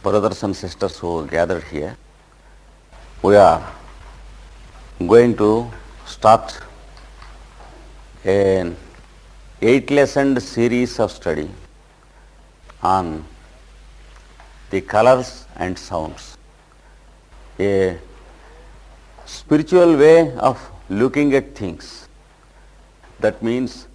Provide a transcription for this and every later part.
brothers and sisters who gathered here. We are going to start an 8-lesson series of study on the colors and sounds, a spiritual way of looking at things. That means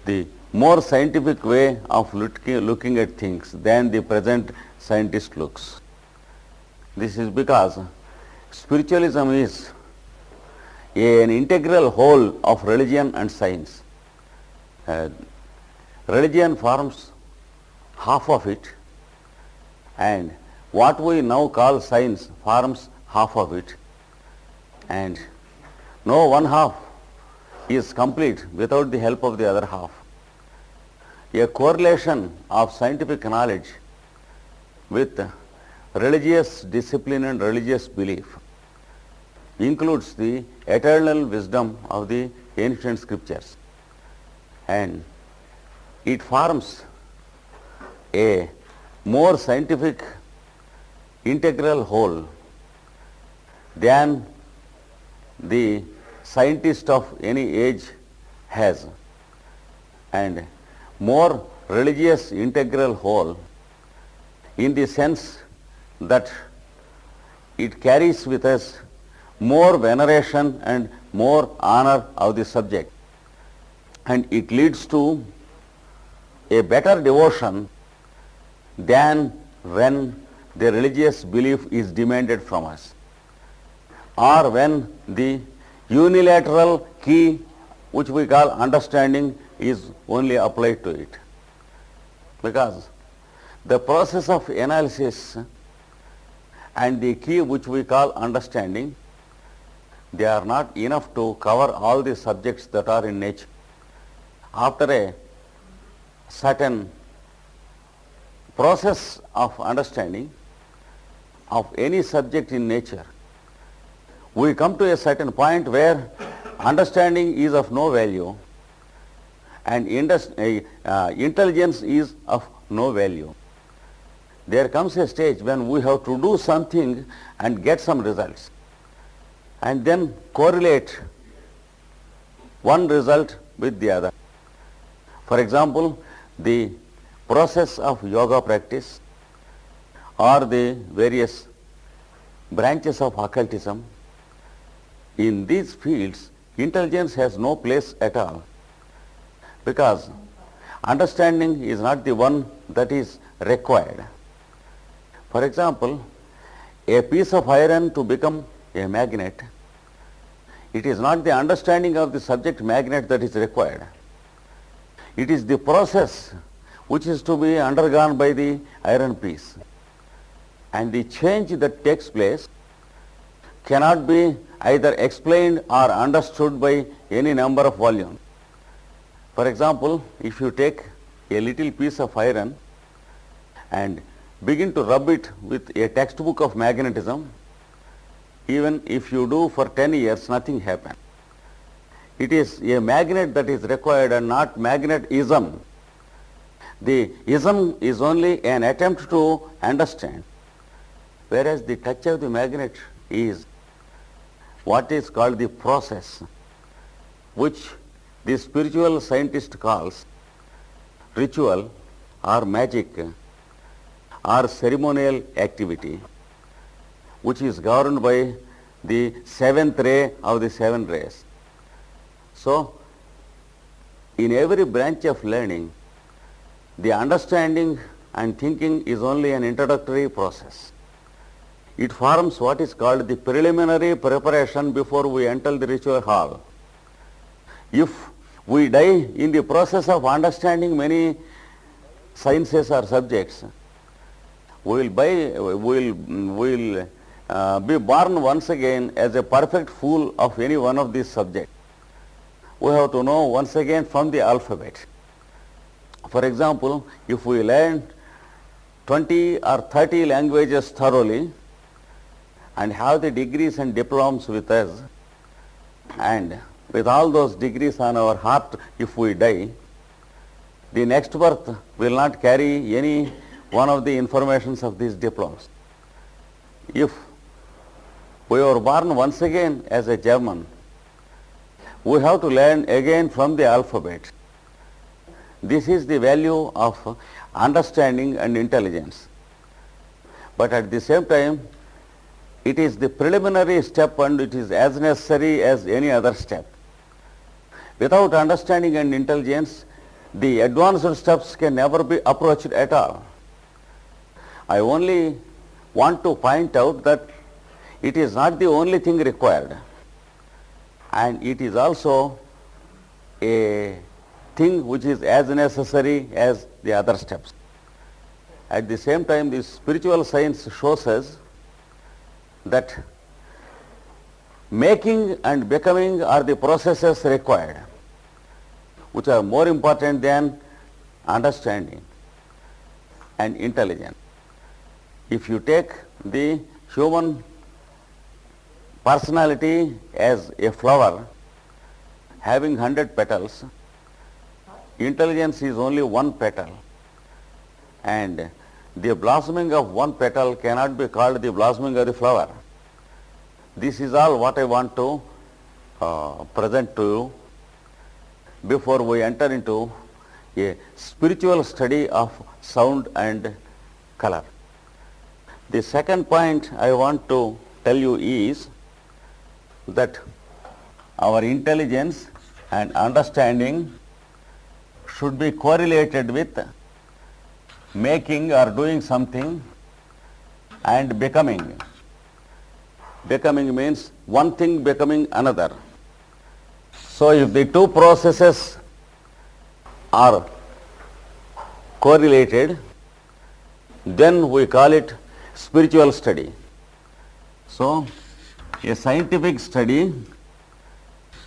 the more scientific way of looking at things than the present scientist looks. This is because spiritualism is an integral whole of religion and science. Religion forms half of it, and what we now call science forms half of it, and no one half is complete without the help of the other half. A correlation of scientific knowledge with religious discipline and religious belief includes the eternal wisdom of the ancient scriptures, and it forms a more scientific integral whole than the scientist of any age has, and more religious integral whole in the sense that it carries with us more veneration and more honor of the subject, and it leads to a better devotion than when the religious belief is demanded from us, or when the unilateral key which we call understanding is only applied to it. Because the process of analysis and the key which we call understanding, they are not enough to cover all the subjects that are in nature. After a certain process of understanding of any subject in nature, we come to a certain point where understanding is of no value and intelligence is of no value. There comes a stage when we have to do something and get some results, and then correlate one result with the other. For example, the process of yoga practice or the various branches of occultism, in these fields intelligence has no place at all, because understanding is not the one that is required. For example, a piece of iron to become a magnet, it is not the understanding of the subject magnet that is required. It is the process which is to be undergone by the iron piece, and the change that takes place cannot be either explained or understood by any number of volumes. For example, if you take a little piece of iron and begin to rub it with a textbook of magnetism, even if you do for 10 years, nothing happens. It is a magnet that is required and not magnetism. The ism is only an attempt to understand, whereas the touch of the magnet is what is called the process, which the spiritual scientist calls ritual or magic or ceremonial activity, which is governed by the seventh ray of the seven rays. So, in every branch of learning, the understanding and thinking is only an introductory process. It forms what is called the preliminary preparation before we enter the ritual hall. If we die in the process of understanding many sciences or subjects, we will be born once again as a perfect fool of any one of these subjects. We have to know once again from the alphabet. For example, if we learn 20 or 30 languages thoroughly and have the degrees and diplomas with us, and with all those degrees on our heart, if we die, the next birth will not carry any one of the informations of these diplomas. If we were born once again as a German, we have to learn again from the alphabet. This is the value of understanding and intelligence. But at the same time, it is the preliminary step and it is as necessary as any other step. Without understanding and intelligence, the advanced steps can never be approached at all. I only want to point out that it is not the only thing required, and it is also a thing which is as necessary as the other steps. At the same time, the spiritual science shows us that making and becoming are the processes required, which are more important than understanding and intelligence. If you take the human personality as a flower having 100 petals, intelligence is only one petal, and the blossoming of one petal cannot be called the blossoming of the flower. This is all what I want to present to you before we enter into a spiritual study of sound and color. The second point I want to tell you is that our intelligence and understanding should be correlated with making or doing something and becoming. Becoming means one thing becoming another. So if the two processes are correlated, then we call it spiritual study. So a scientific study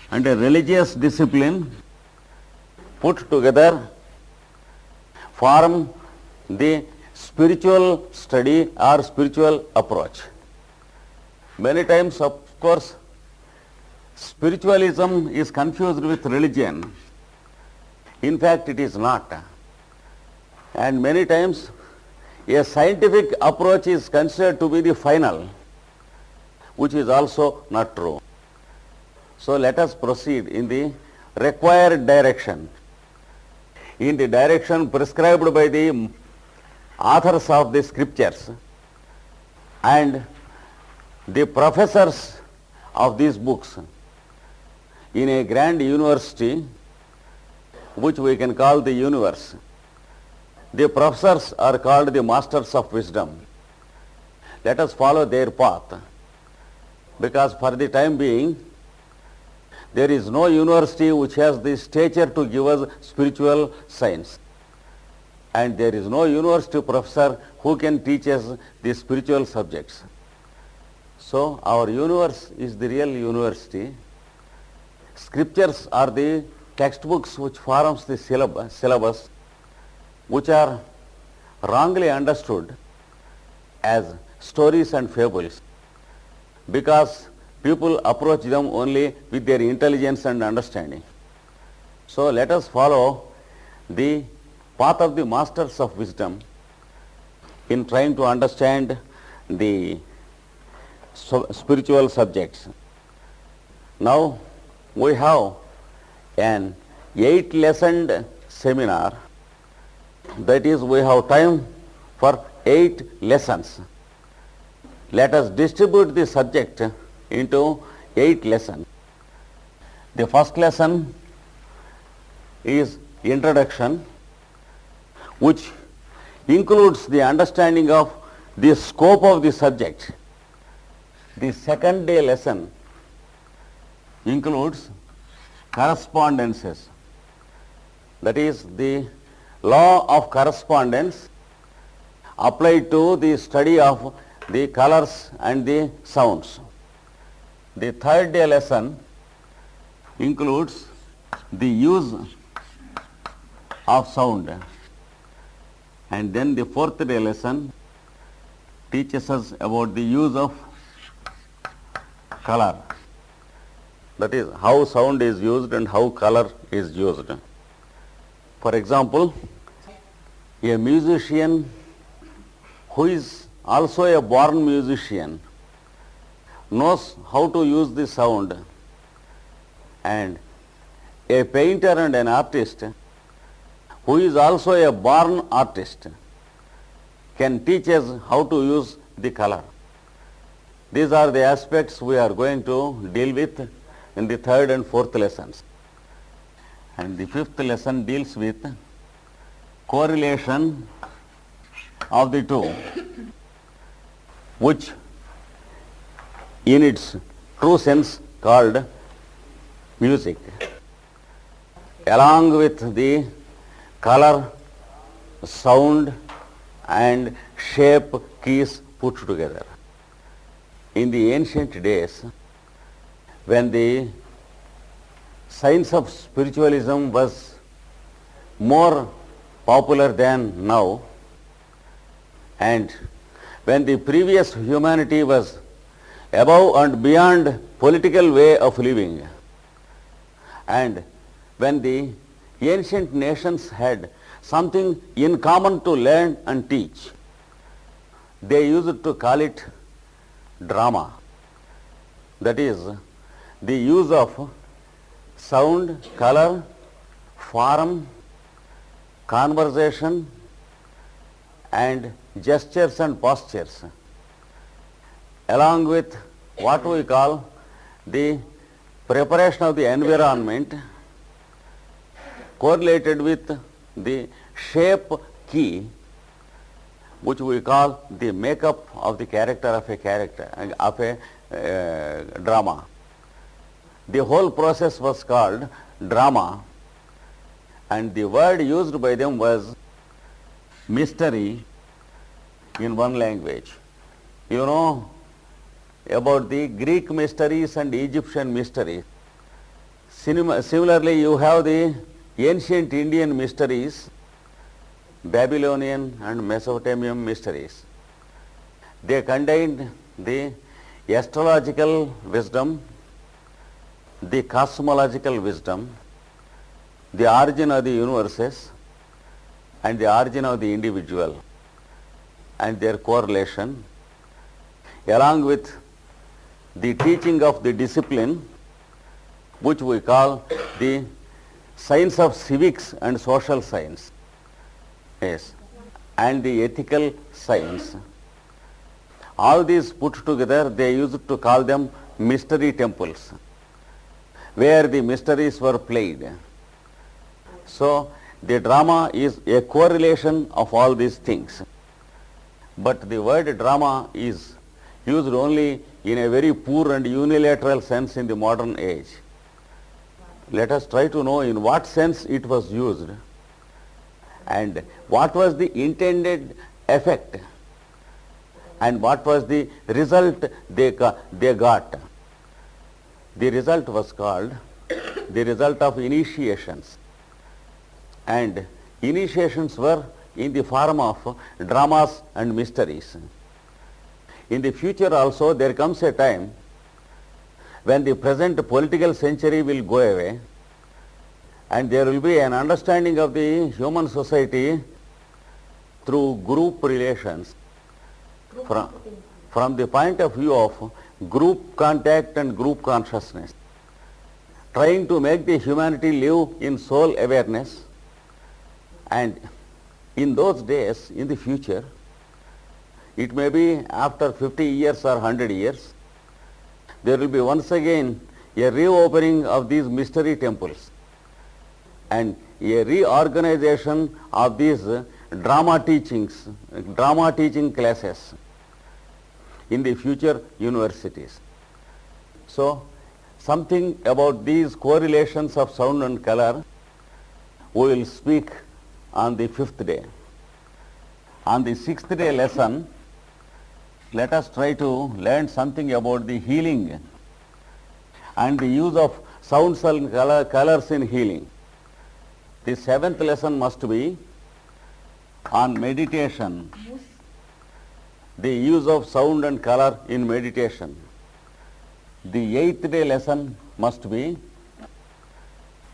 and a religious discipline put together form the spiritual study or spiritual approach. Many times, of course, spiritualism is confused with religion. In fact, it is not. And many times, a scientific approach is considered to be the final, which is also not true. So let us proceed in the required direction, in the direction prescribed by the authors of the scriptures and the professors of these books in a grand university which we can call the universe. The professors are called the masters of wisdom. Let us follow their path, because for the time being there is no university which has the stature to give us spiritual science, and there is no university professor who can teach us the spiritual subjects. So our universe is the real university. Scriptures are the textbooks which forms the syllabus, which are wrongly understood as stories and fables, because people approach them only with their intelligence and understanding. So let us follow the path of the masters of wisdom in trying to understand the spiritual subjects. Now we have an 8-lesson seminar, that is, we have time for 8 lessons. Let us distribute the subject into 8 lessons. The first lesson is introduction, which includes the understanding of the scope of the subject. The second day lesson includes correspondences, that is, the law of correspondence applied to the study of the colors and the sounds. The third day lesson includes the use of sound, and then the fourth day lesson teaches us about the use of color, that is, how sound is used and how color is used. For example, a musician who is also a born musician, knows how to use the sound, and a painter and an artist who is also a born artist can teach us how to use the color. These are the aspects we are going to deal with in the third and fourth lessons. And the fifth lesson deals with correlation of the two, which in its true sense called music, along with the color, sound and shape keys put together. In the ancient days, when the science of spiritualism was more popular than now, and when the previous humanity was above and beyond political way of living, and when the ancient nations had something in common to learn and teach, they used to call it drama. That is, the use of sound, color, form, conversation and gestures and postures, along with what we call the preparation of the environment, correlated with the shape key, which we call the makeup of the character of a drama. The whole process was called drama, and the word used by them was mystery in one language. You know about the Greek mysteries and Egyptian mysteries. Similarly, you have the ancient Indian mysteries, Babylonian and Mesopotamian mysteries. They contained the astrological wisdom, the cosmological wisdom, the origin of the universes and the origin of the individual and their correlation, along with the teaching of the discipline, which we call the science of civics and social science, yes, and the ethical science. All these put together, they used to call them mystery temples, where the mysteries were played. So the drama is a correlation of all these things. But the word drama is used only in a very poor and unilateral sense in the modern age. Let us try to know in what sense it was used and what was the intended effect and what was the result they got. The result was called the result of initiations, and initiations were in the form of dramas and mysteries. In the future also there comes a time when the present political century will go away and there will be an understanding of the human society through group relations, from the point of view of group contact and group consciousness, trying to make the humanity live in soul awareness. And in those days, in the future, it may be after 50 years or 100 years, there will be once again a reopening of these mystery temples and a reorganization of these drama teaching classes in the future universities. So something about these correlations of sound and color we will speak on the fifth day. On the sixth day lesson, let us try to learn something about the healing and the use of sounds and colors in healing. The seventh lesson must be on meditation, the use of sound and color in meditation. The eighth day lesson must be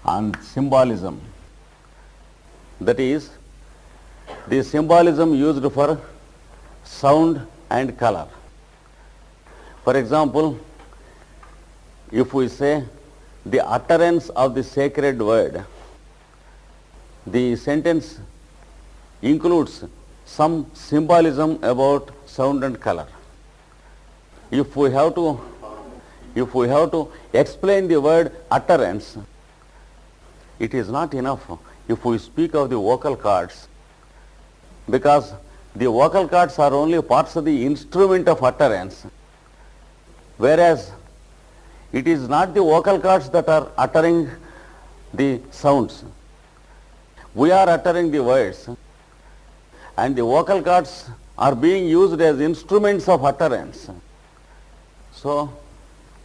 on symbolism, that is, the symbolism used for sound and color. For example, if we say the utterance of the sacred word, the sentence includes some symbolism about sound and color. If we have to explain the word utterance, it is not enough if we speak of the vocal cords, because the vocal cords are only parts of the instrument of utterance, whereas it is not the vocal cords that are uttering the sounds. We are uttering the words, and the vocal cords are being used as instruments of utterance. So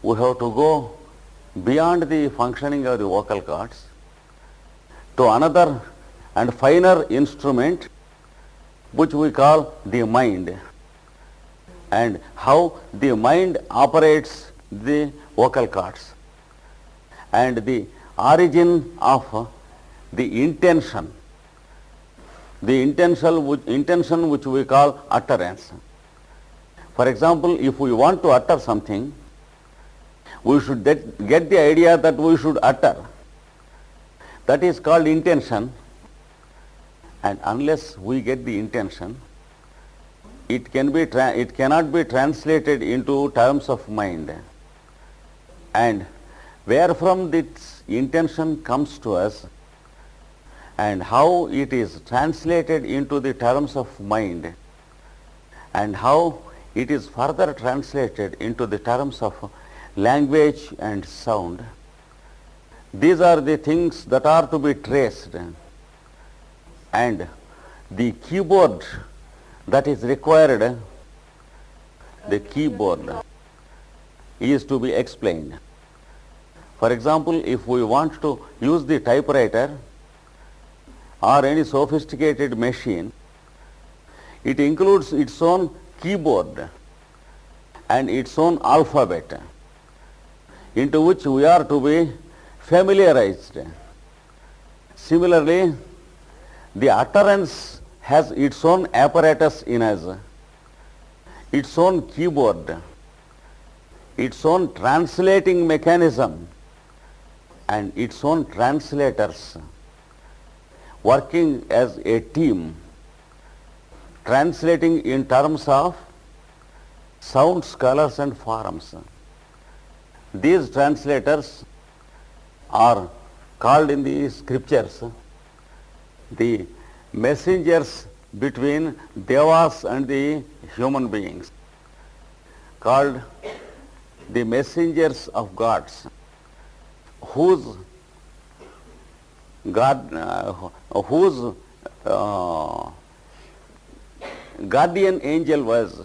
we have to go beyond the functioning of the vocal cords to another and finer instrument, which we call the mind, and how the mind operates the vocal cords, and the origin of the intention which we call utterance. For example, if we want to utter something, we should get the idea that we should utter. That is called intention, and unless we get the intention, it cannot be translated into terms of mind. And where from this intention comes to us and how it is translated into the terms of mind and how it is further translated into the terms of language and sound, these are the things that are to be traced, and the keyboard that is required, the keyboard is to be explained. For example, if we want to use the typewriter or any sophisticated machine, it includes its own keyboard and its own alphabet, into which we are to be familiarized. Similarly, the utterance has its own apparatus in us, its own keyboard, its own translating mechanism, and its own translators working as a team, translating in terms of sounds, colors and forms. These translators are called in the scriptures the messengers between devas and the human beings, called the messengers of gods, whose guardian angel was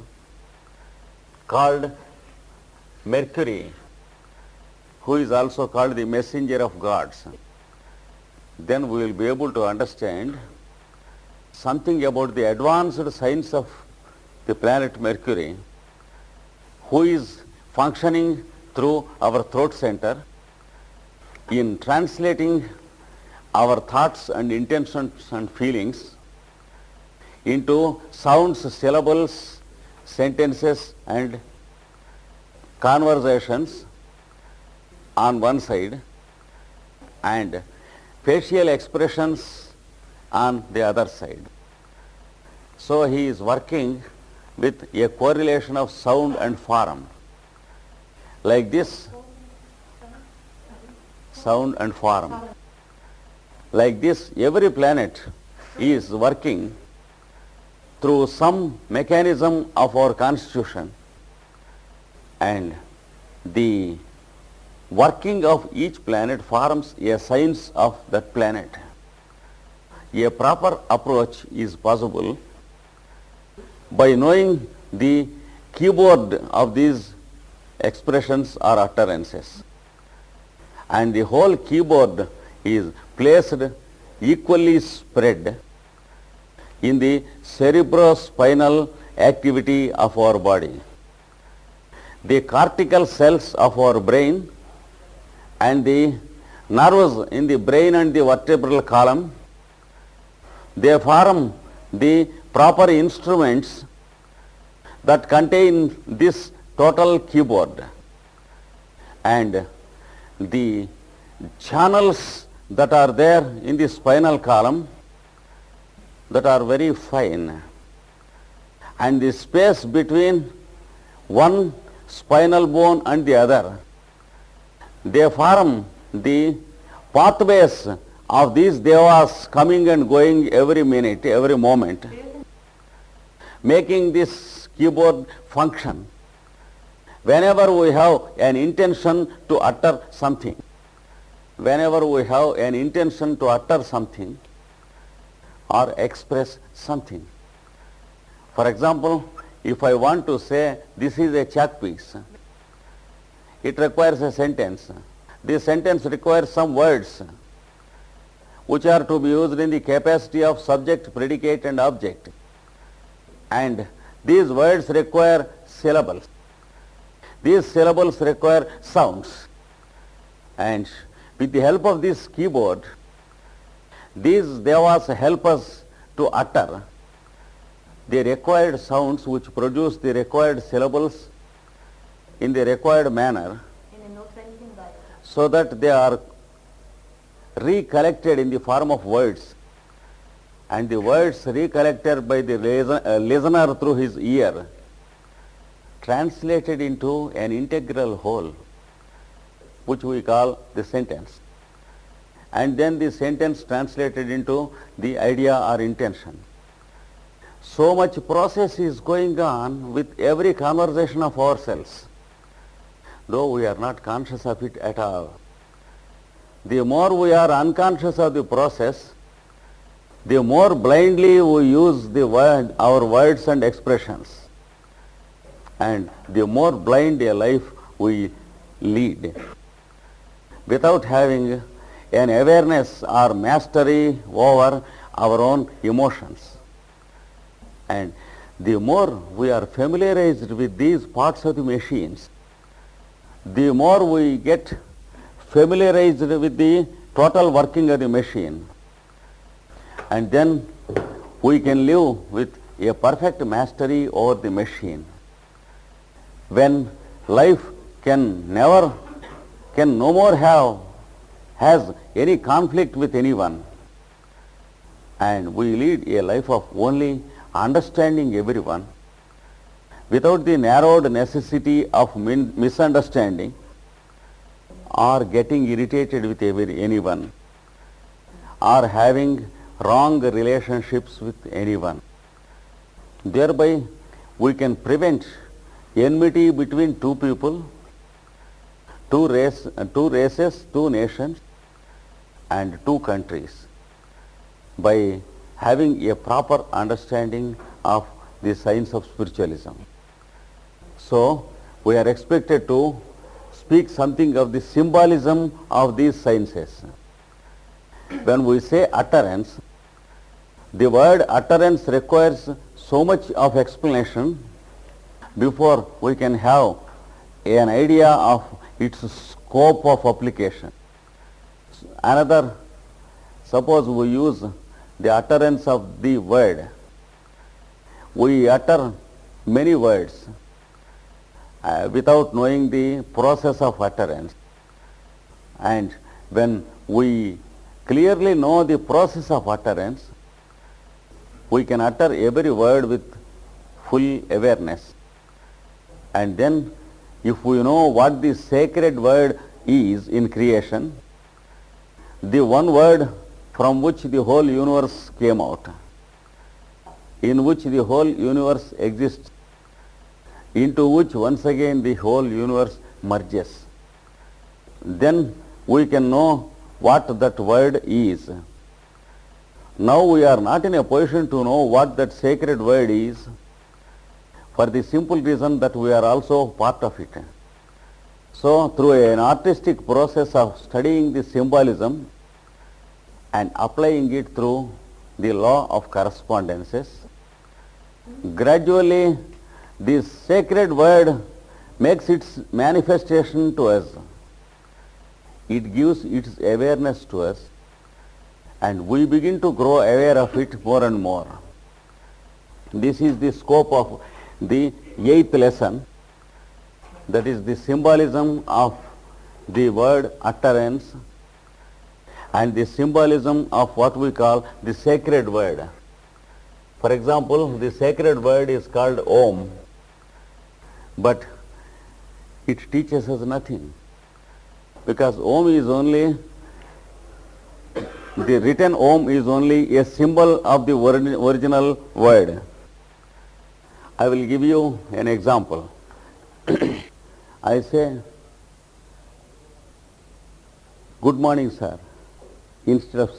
called Mercury, who is also called the messenger of gods. Then we will be able to understand something about the advanced science of the planet Mercury, who is functioning through our throat center in translating our thoughts and intentions and feelings into sounds, syllables, sentences and conversations on one side, and facial expressions on the other side. So he is working with a correlation of sound and form. Like this, sound and form. Like this, every planet is working through some mechanism of our constitution, and the working of each planet forms a science of that planet. A proper approach is possible by knowing the keyboard of these expressions or utterances, and the whole keyboard is placed equally spread in the cerebrospinal activity of our body. The cortical cells of our brain and the nerves in the brain and the vertebral column, they form the proper instruments that contain this total keyboard, and the channels that are there in the spinal column that are very fine, and the space between one spinal bone and the other, they form the pathways of these devas coming and going every minute, every moment, making this keyboard function. Whenever we have an intention to utter something, whenever we have an intention to utter something or express something. For example, if I want to say this is a chalk piece, it requires a sentence. This sentence requires some words which are to be used in the capacity of subject, predicate and object. And these words require syllables. These syllables require sounds. And with the help of this keyboard, these devas help us to utter the required sounds which produce the required syllables in the required manner, so that they are recollected in the form of words, and the words recollected by the listener through his ear translated into an integral whole, which we call the sentence, and then the sentence translated into the idea or intention. So much process is going on with every conversation of ourselves, though we are not conscious of it at all. The more we are unconscious of the process, the more blindly we use our words and expressions, and the more blind a life we lead, without having an awareness or mastery over our own emotions. And the more we are familiarized with these parts of the machines, the more we get familiarized with the total working of the machine, and then we can live with a perfect mastery over the machine, when life can no more has any conflict with anyone, and we lead a life of only understanding everyone without the narrowed necessity of misunderstanding or getting irritated with anyone or having wrong relationships with anyone. Thereby we can prevent enmity between two people, two races, two nations and two countries, by having a proper understanding of the science of spiritualism. So we are expected to speak something of the symbolism of these sciences. When we say utterance, the word utterance requires so much of explanation before we can have an idea of its scope of application. Suppose we use the utterance of the word. We utter many words without knowing the process of utterance. And when we clearly know the process of utterance, we can utter every word with full awareness. And then if we know what the sacred word is in creation, the one word from which the whole universe came out, in which the whole universe exists, into which once again the whole universe merges, then we can know what that word is. Now we are not in a position to know what that sacred word is, for the simple reason that we are also part of it. So through an artistic process of studying the symbolism and applying it through the law of correspondences, gradually this sacred word makes its manifestation to us. It gives its awareness to us, and we begin to grow aware of it more and more. This is the scope of the 8th lesson, that is the symbolism of the word utterance and the symbolism of what we call the sacred word. For example, the sacred word is called Om, but it teaches us nothing, because Om is only, the written Om is only a symbol of the original word. I will give you an example. I say, good morning, sir. Instead of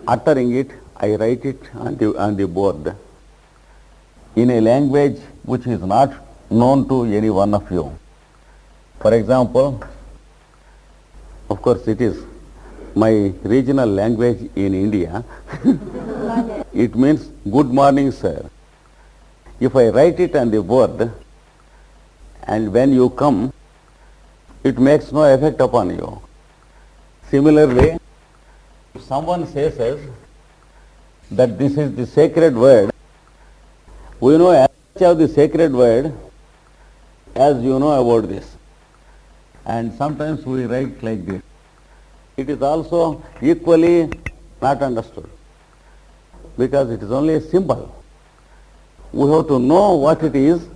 uttering it, I write it on the board in a language which is not known to any one of you. For example, of course it is my regional language in India. It means good morning, sir. If I write it on the board and when you come, it makes no effect upon you. Similarly, if someone says us that this is the sacred word, we know as much of the sacred word as you know about this. And sometimes we write like this. It is also equally not understood, because it is only a symbol. We have to know what it is